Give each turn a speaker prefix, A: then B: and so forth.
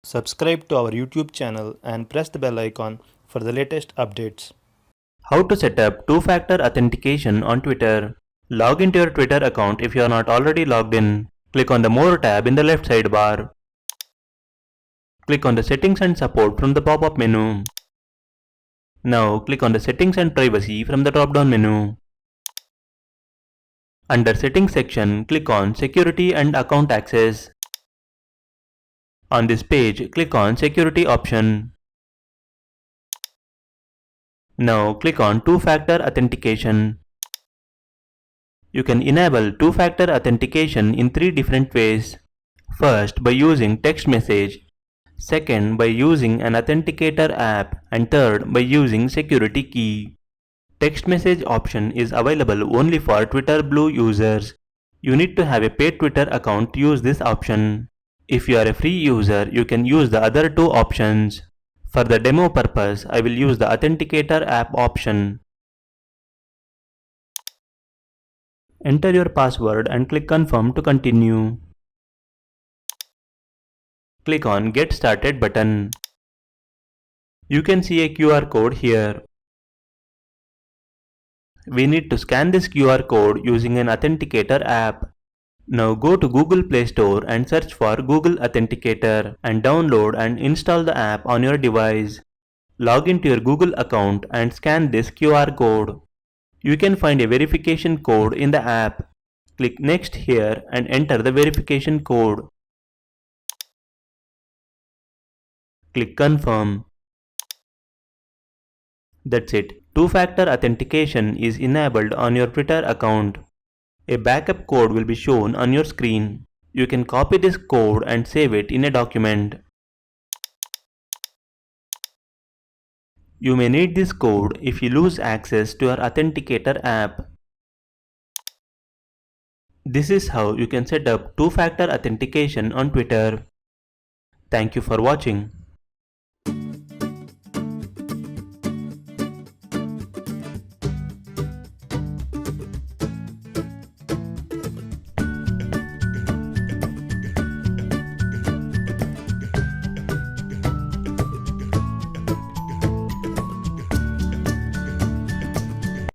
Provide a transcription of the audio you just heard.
A: Subscribe to our YouTube channel and press the bell icon for the latest updates.
B: How to set up two-factor authentication on Twitter. Log into your Twitter account if you are not already logged in. Click on the More tab in the left sidebar. Click on the Settings and Support from the pop-up menu. Now click on the Settings and Privacy from the drop-down menu. Under Settings section, click on Security and Account Access. On this page, click on Security option. Now click on Two-Factor Authentication. You can enable two-factor authentication in three different ways. First, by using text message. Second, by using an Authenticator app. And third, by using security key. Text message option is available only for Twitter Blue users. You need to have a paid Twitter account to use this option. If you are a free user, you can use the other two options. For the demo purpose, I will use the Authenticator app option. Enter your password and click Confirm to continue. Click on Get Started button. You can see a QR code here. We need to scan this QR code using an Authenticator app. Now go to Google Play Store and search for Google Authenticator and download and install the app on your device. Log into your Google account and scan this QR code. You can find a verification code in the app. Click Next here and enter the verification code. Click Confirm. That's it. Two-factor authentication is enabled on your Twitter account. A backup code will be shown on your screen. You can copy this code and save it in a document. You may need this code if you lose access to your Authenticator app. This is how you can set up two-factor authentication on Twitter. Thank you for watching.